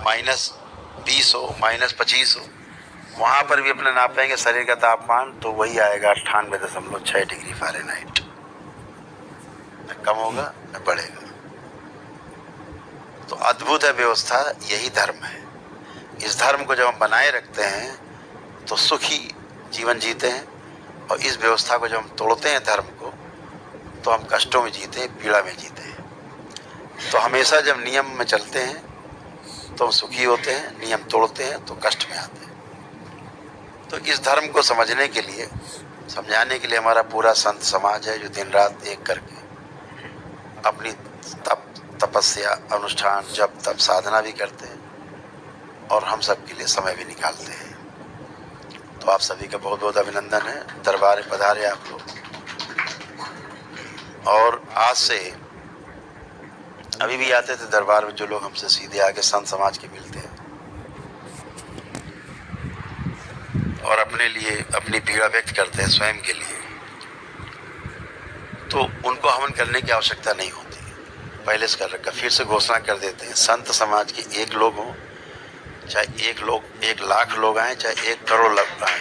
-20 हो, -25 हो, वहाँ पर भी अपने नापेंगे शरीर का तापमान तो वही आएगा 98.6 डिग्री फ़ारेनहाइट। न कम होगा न बढ़ेगा। तो अद्भुत है व्यवस्था, यही धर्म है। इस धर्म को जब हम बनाए रखते हैं तो सुखी जीवन जीते हैं, और इस व्यवस्था को जब हम तोड़ते हैं धर्म को, तो हम कष्टों में जीते हैं, पीड़ा में जीते हैं। तो हमेशा जब नियम में चलते हैं तो हम सुखी होते हैं, नियम तोड़ते हैं तो कष्ट में आते हैं। तो इस धर्म को समझने के लिए, समझाने के लिए हमारा पूरा संत समाज है, जो दिन रात एक करके अपनी तपस्या, अनुष्ठान, जप तप साधना भी करते हैं, और हम सब के लिए समय भी निकालते हैं। तो आप सभी का बहुत बहुत अभिनंदन है। दरबार में पधारे आप लोग, और आज से अभी भी आते थे दरबार में जो लोग हमसे सीधे आके संत समाज के मिलते हैं और अपने लिए अपनी पीड़ा व्यक्त करते हैं स्वयं के लिए, तो उनको हवन करने की आवश्यकता नहीं होती। पहले से कर रखा, फिर से घोषणा कर देते हैं, संत समाज के 1 लोग हों, चाहे 1 लाख लोग आए, चाहे 1 करोड़ लोग आए,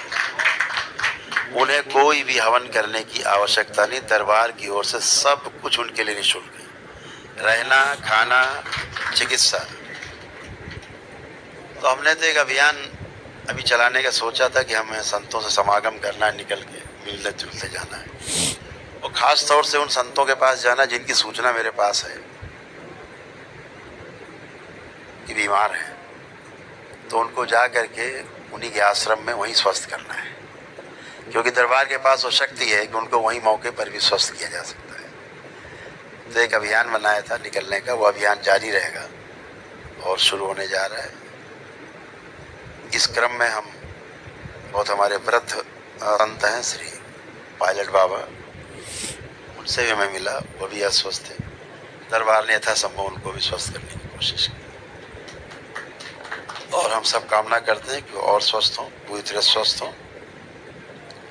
उन्हें कोई भी हवन करने की आवश्यकता नहीं। दरबार की ओर से सब कुछ उनके लिए निःशुल्क है, रहना, खाना, चिकित्सा। तो हमने तो एक अभियान अभी चलाने का सोचा था कि हमें संतों से समागम करना है, निकल के मिलते जुलते जाना है, और ख़ास तौर से उन संतों के पास जाना जिनकी सूचना मेरे पास है कि बीमार है, तो उनको जा करके उन्हीं के आश्रम में वहीं स्वस्थ करना है, क्योंकि दरबार के पास वो शक्ति है कि उनको वहीं मौके पर भी स्वस्थ किया जा सकता है। तो एक अभियान बनाया था निकलने का, वो अभियान जारी रहेगा और शुरू होने जा रहा है। इस क्रम में हम बहुत हमारे वृद्ध संत हैं श्री पायलट बाबा, उनसे भी हमें मिला, वो भी अस्वस्थ थे। दरबार ने यथासंभव उनको भी स्वस्थ करने की कोशिश की, और हम सब कामना करते हैं कि और स्वस्थ हों, पूरी तरह स्वस्थ हों,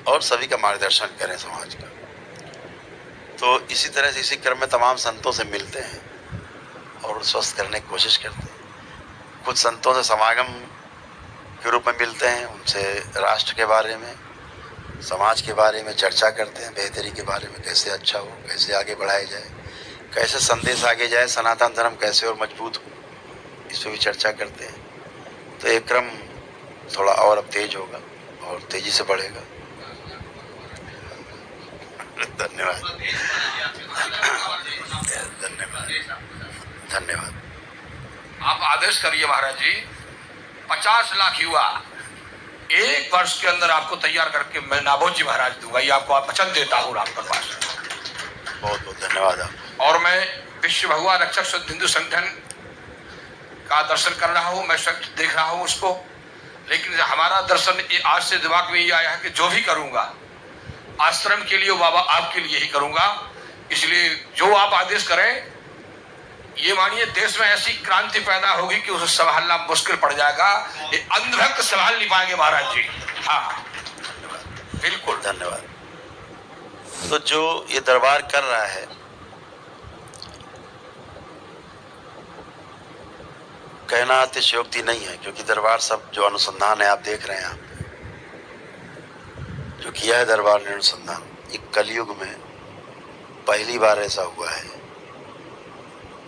और सभी का मार्गदर्शन करें समाज का। तो इसी तरह से इसी क्रम में तमाम संतों से मिलते हैं और स्वस्थ करने की कोशिश करते हैं। कुछ संतों से समागम के रूप में मिलते हैं, उनसे राष्ट्र के बारे में, समाज के बारे में चर्चा करते हैं, बेहतरी के बारे में, कैसे अच्छा हो, कैसे आगे बढ़ाया जाए, कैसे संदेश आगे जाए, सनातन धर्म कैसे और मजबूत हो, इस पर भी चर्चा करते हैं। तो ये क्रम थोड़ा और अब तेज होगा और तेजी से बढ़ेगा। धन्यवाद, धन्यवाद, धन्यवाद। आप आदेश करिए महाराज जी, 50 लाख युवा 1 वर्ष के अंदर आपको तैयार करके मैं नाभोज जी महाराज दूंगा, ये आपको आप वचन देता हूँ आपके पास। बहुत बहुत धन्यवाद आप। और मैं विश्व भगवान रक्षक शुद्ध हिंदू संगठन का दर्शन कर रहा हूँ, मैं सब देख रहा हूँ उसको, लेकिन हमारा दर्शन आज से दिमाग में ये आया है कि जो भी करूंगा आश्रम के लिए बाबा आपके लिए ही करूंगा। इसलिए जो आप आदेश करें, ये मानिए देश में ऐसी क्रांति पैदा होगी कि उसे संभालना मुश्किल पड़ जाएगा। ये अंधभक्त संभाल नहीं पाएंगे महाराज जी। हाँ बिल्कुल, धन्यवाद। तो जो ये दरबार कर रहा है, कहना अतिशयोक्ति नहीं है, क्योंकि दरबार सब जो अनुसंधान है आप देख रहे हैं, आप जो किया है दरबार ने अनुसंधान, एक कलयुग में पहली बार ऐसा हुआ है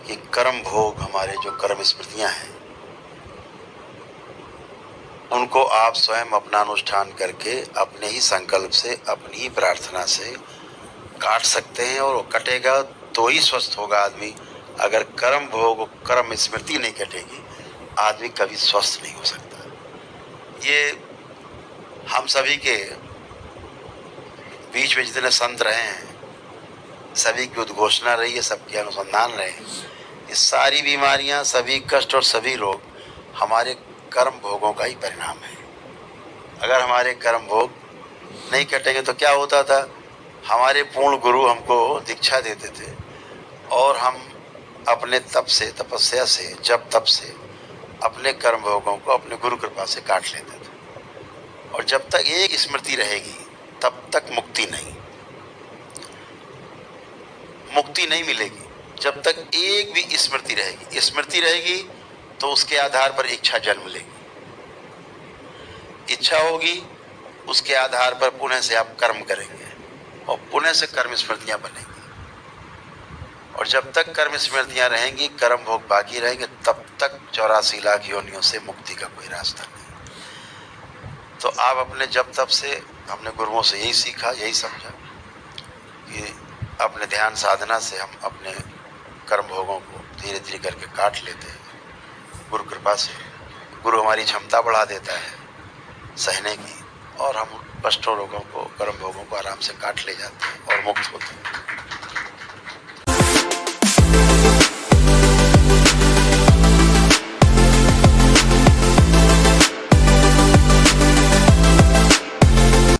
कि कर्म भोग, हमारे जो कर्म स्मृतियां हैं, उनको आप स्वयं अपना अनुष्ठान करके अपने ही संकल्प से, अपनी ही प्रार्थना से काट सकते हैं, और वो कटेगा तो ही स्वस्थ होगा आदमी। अगर कर्म भोग, कर्म स्मृति नहीं कटेगी, आदमी कभी स्वस्थ नहीं हो सकता। ये हम सभी के बीच में जितने संत रहे हैं, सभी की उद्घोषणा रही है, सबके अनुसंधान रहे हैं। ये सारी बीमारियां, सभी कष्ट और सभी रोग हमारे कर्म भोगों का ही परिणाम है। अगर हमारे कर्म भोग नहीं कटेंगे तो क्या होता था, हमारे पूर्ण गुरु हमको दीक्षा देते थे, और हम अपने तप से, तपस्या से, जप तप से अपने कर्म भोगों को अपने गुरु कृपा से काट लेते थे। और जब तक एक स्मृति रहेगी तब तक मुक्ति नहीं, मुक्ति नहीं मिलेगी। जब तक एक भी स्मृति रहेगी, स्मृति रहेगी तो उसके आधार पर इच्छा जन्म लेगी। इच्छा होगी, उसके आधार पर पुण्य से आप कर्म करेंगे और पुण्य से कर्म स्मृतियां बनेंगी। और जब तक कर्म स्मृतियां रहेंगी, कर्म भोग बाकी रहेंगे, तब तक 84 लाख योनियों से मुक्ति का कोई रास्ता नहीं। तो आप अपने जब तब से हमने गुरुओं से यही सीखा, यही समझा कि अपने ध्यान साधना से हम अपने कर्म भोगों को धीरे धीरे करके काट लेते हैं। गुरु कृपा से गुरु हमारी क्षमता बढ़ा देता है सहने की, और हम कष्टों रोगों को, कर्म भोगों को आराम से काट ले जाते हैं और मुक्त होते हैं।